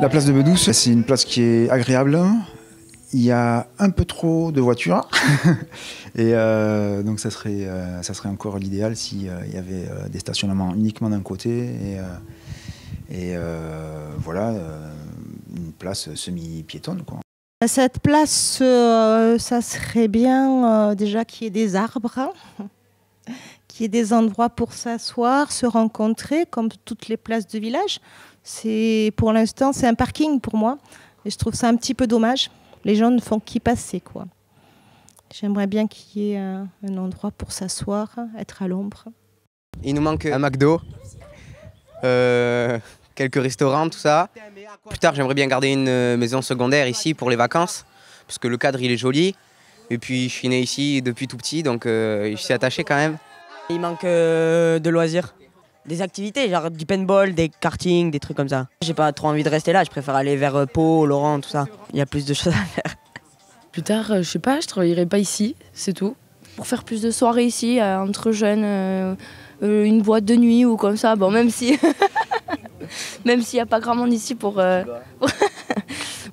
La place de Bedouce, c'est une place qui est agréable. Il y a un peu trop de voitures. Et donc ça serait encore l'idéal s'il y avait des stationnements uniquement d'un côté. Voilà, une place semi-piétonne, quoi. Cette place, ça serait bien déjà qu'il y ait des arbres, qu'il y ait des endroits pour s'asseoir, se rencontrer, comme toutes les places de village. Pour l'instant, c'est un parking pour moi. Et je trouve ça un petit peu dommage. Les gens ne font qu'y passer, quoi. J'aimerais bien qu'il y ait un endroit pour s'asseoir, être à l'ombre. Il nous manque un McDo, quelques restaurants, tout ça. Plus tard, j'aimerais bien garder une maison secondaire ici pour les vacances, parce que le cadre il est joli. Et puis je suis né ici depuis tout petit, donc je suis attaché quand même. Il manque de loisirs, des activités, genre du paintball, des karting, des trucs comme ça. J'ai pas trop envie de rester là, je préfère aller vers Pau, Laurent, tout ça. Il y a plus de choses à faire. Plus tard, je sais pas, je travaillerai pas ici, c'est tout. Pour faire plus de soirées ici, entre jeunes, une boîte de nuit ou comme ça, bon, même si même s'il n'y a pas grand monde ici pour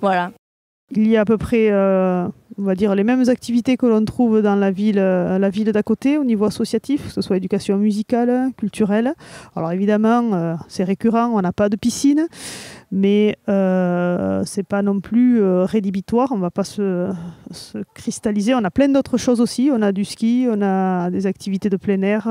voilà. Il y a à peu près, on va dire, les mêmes activités que l'on trouve dans la ville d'à côté au niveau associatif, que ce soit éducation musicale, culturelle. Alors évidemment, c'est récurrent, on n'a pas de piscine, mais c'est pas non plus rédhibitoire, on ne va pas se cristalliser. On a plein d'autres choses aussi, on a du ski, on a des activités de plein air,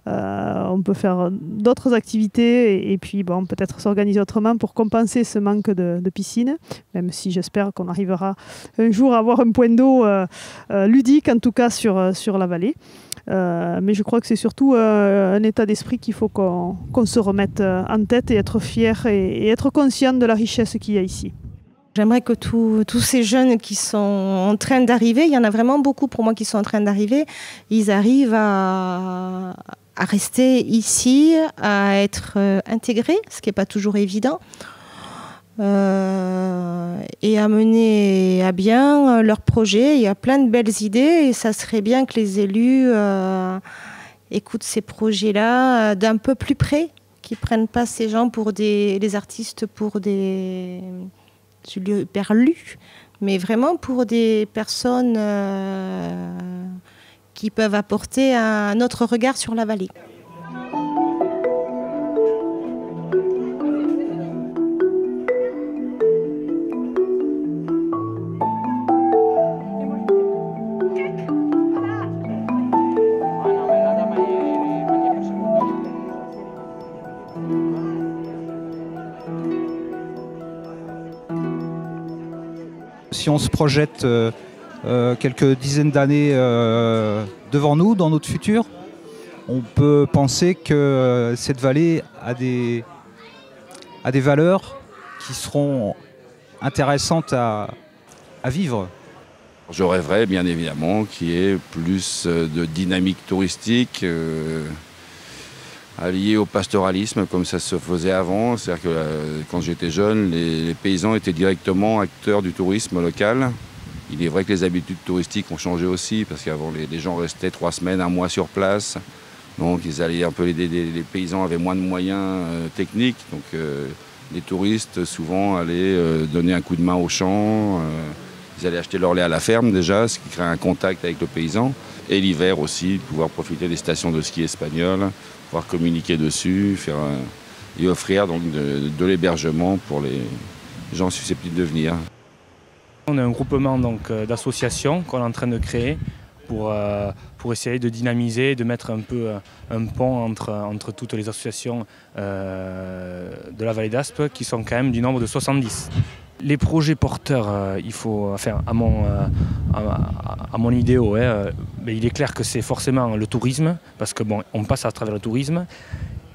on peut faire d'autres activités et puis bon, peut-être s'organiser autrement pour compenser ce manque de piscine, même si j'espère qu'on arrivera un jour à avoir un point d'eau ludique, en tout cas sur la vallée. Mais je crois que c'est surtout un état d'esprit qu'il faut qu'on se remette en tête et être fier et être conscient de la richesse qu'il y a ici. J'aimerais que tous ces jeunes qui sont en train d'arriver, il y en a vraiment beaucoup pour moi qui sont en train d'arriver, ils arrivent à rester ici, à être intégrés, ce qui n'est pas toujours évident. Et à mener à bien leurs projets. Il y a plein de belles idées et ça serait bien que les élus écoutent ces projets-là d'un peu plus près, qu'ils ne prennent pas ces gens pour les artistes pour des perlus, mais vraiment pour des personnes qui peuvent apporter un autre regard sur la vallée. Si on se projette quelques dizaines d'années devant nous, dans notre futur, on peut penser que cette vallée a des valeurs qui seront intéressantes à vivre. Je rêverais bien évidemment qu'il y ait plus de dynamique touristique alliée au pastoralisme comme ça se faisait avant. C'est-à-dire que quand j'étais jeune, les paysans étaient directement acteurs du tourisme local. Il est vrai que les habitudes touristiques ont changé aussi parce qu'avant les gens restaient 3 semaines, 1 mois sur place. Donc ils allaient un peu les paysans avaient moins de moyens techniques. Donc les touristes souvent allaient donner un coup de main aux champs. Ils allaient acheter leur lait à la ferme déjà, ce qui crée un contact avec le paysan. Et l'hiver aussi, pouvoir profiter des stations de ski espagnoles, pouvoir communiquer dessus, et offrir donc de l'hébergement pour les gens susceptibles de venir. On a un groupement d'associations qu'on est en train de créer pour essayer de dynamiser, de mettre un peu un pont entre toutes les associations de la vallée d'Aspe qui sont quand même du nombre de 70. Les projets porteurs, il faut, enfin, à mon idéo, mais il est clair que c'est forcément le tourisme, parce que bon, on passe à travers le tourisme.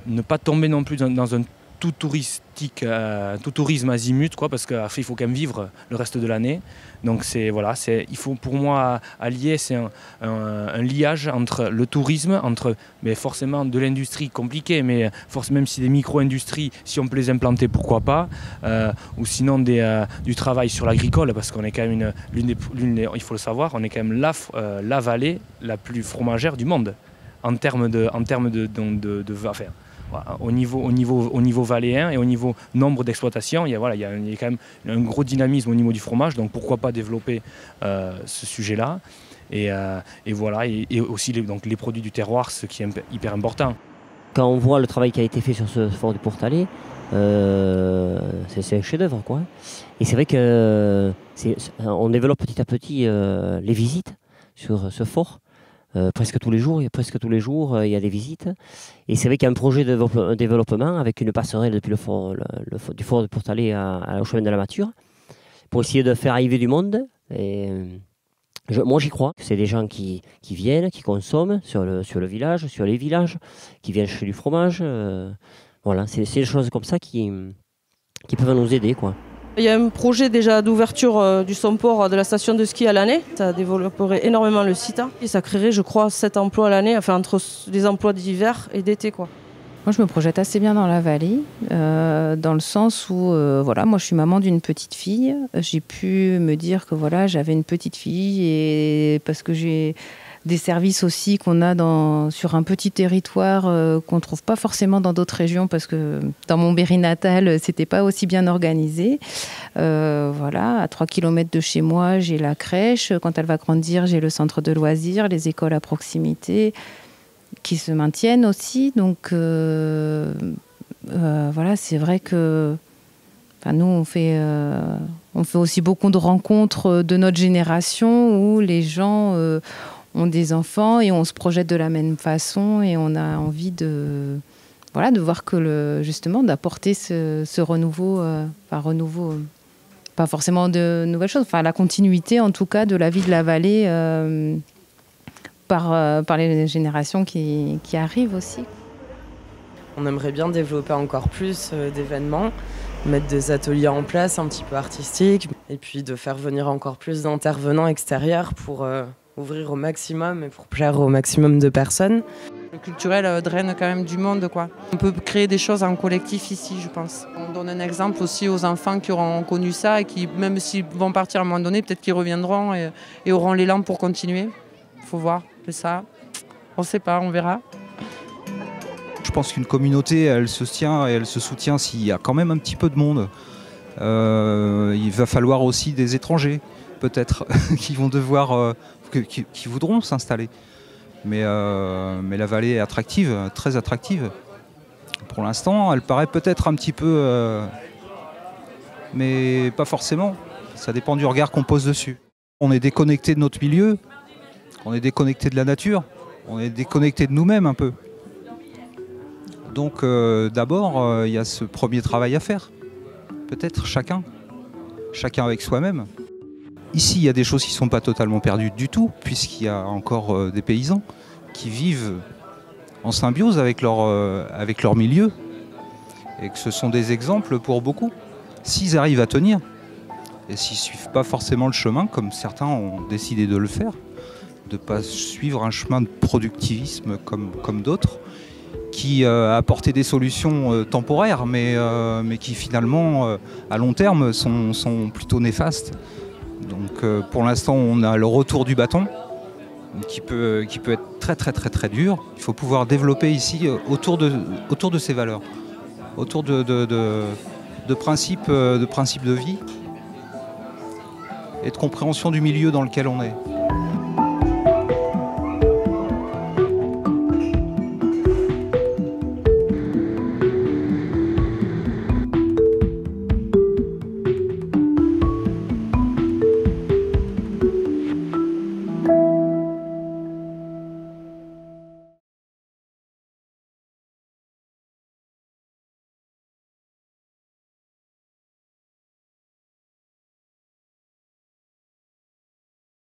Ne pas tomber non plus dans un tout tourisme azimut, quoi, parce qu'il faut quand même vivre le reste de l'année. Donc il faut pour moi allier, c'est un liage entre le tourisme, mais forcément de l'industrie compliquée, mais même si des micro-industries, si on peut les implanter, pourquoi pas, ou sinon du travail sur l'agricole, parce qu'on est quand même il faut le savoir, on est quand même la vallée la plus fromagère du monde en termes de au niveau valéen et au niveau nombre d'exploitations, il y a quand même un gros dynamisme au niveau du fromage, donc pourquoi pas développer ce sujet-là. Et voilà, et aussi les produits du terroir, ce qui est hyper important. Quand on voit le travail qui a été fait sur ce fort du Pourtalais, c'est un chef-d'œuvre, quoi. Et c'est vrai qu'on développe petit à petit les visites sur ce fort. Presque tous les jours, il y a des visites. Et c'est vrai qu'il y a un projet de développement avec une passerelle depuis du fort du Pourtalais au chemin de la Mature pour essayer de faire arriver du monde. Et moi j'y crois. C'est des gens qui viennent, qui consomment sur le village, sur les villages, qui viennent chercher du fromage. Voilà, c'est des choses comme ça qui peuvent nous aider, quoi. Il y a un projet déjà d'ouverture du Somport de la station de ski à l'année. Ça développerait énormément le site et ça créerait, je crois, 7 emplois à l'année, enfin entre les emplois d'hiver et d'été, quoi. Moi, je me projette assez bien dans la vallée, dans le sens où, voilà, moi, je suis maman d'une petite fille. J'ai pu me dire que voilà, j'avais une petite fille et parce que j'ai des services aussi qu'on a sur un petit territoire qu'on ne trouve pas forcément dans d'autres régions parce que dans mon Berry natal, c'était pas aussi bien organisé. Voilà, à 3 km de chez moi, j'ai la crèche. Quand elle va grandir, j'ai le centre de loisirs, les écoles à proximité qui se maintiennent aussi. Donc voilà, c'est vrai que nous, on fait aussi beaucoup de rencontres de notre génération où les gens ont des enfants et on se projette de la même façon et on a envie de voir que justement d'apporter ce renouveau, pas forcément de nouvelles choses, la continuité en tout cas de la vie de la vallée par les générations qui arrivent aussi. On aimerait bien développer encore plus d'événements, mettre des ateliers en place un petit peu artistiques et puis de faire venir encore plus d'intervenants extérieurs pour ouvrir au maximum et pour plaire au maximum de personnes. Le culturel draine quand même du monde, quoi. On peut créer des choses en collectif ici, je pense. On donne un exemple aussi aux enfants qui auront connu ça et qui, même s'ils vont partir à un moment donné, peut-être qu'ils reviendront et auront l'élan pour continuer. Il faut voir, c'est ça. On ne sait pas, on verra. Je pense qu'une communauté, elle se tient et elle se soutient s'il y a quand même un petit peu de monde. Il va falloir aussi des étrangers, peut-être, qui vont devoir... qui voudront s'installer. Mais la vallée est attractive, très attractive. Pour l'instant, elle paraît peut-être un petit peu... mais pas forcément. Ça dépend du regard qu'on pose dessus. On est déconnecté de notre milieu, on est déconnecté de la nature, on est déconnecté de nous-mêmes un peu. Donc d'abord, il y a ce premier travail à faire. Peut-être chacun avec soi-même. Ici, il y a des choses qui ne sont pas totalement perdues du tout, puisqu'il y a encore des paysans qui vivent en symbiose avec leur milieu, et que ce sont des exemples pour beaucoup. S'ils arrivent à tenir, et s'ils ne suivent pas forcément le chemin, comme certains ont décidé de le faire, de ne pas suivre un chemin de productivisme comme d'autres, qui apportaient des solutions temporaires, mais qui finalement, à long terme, sont plutôt néfastes. Donc pour l'instant, on a le retour du bâton qui peut être très très très très dur. Il faut pouvoir développer ici autour de ces valeurs, autour de principes de vie et de compréhension du milieu dans lequel on est.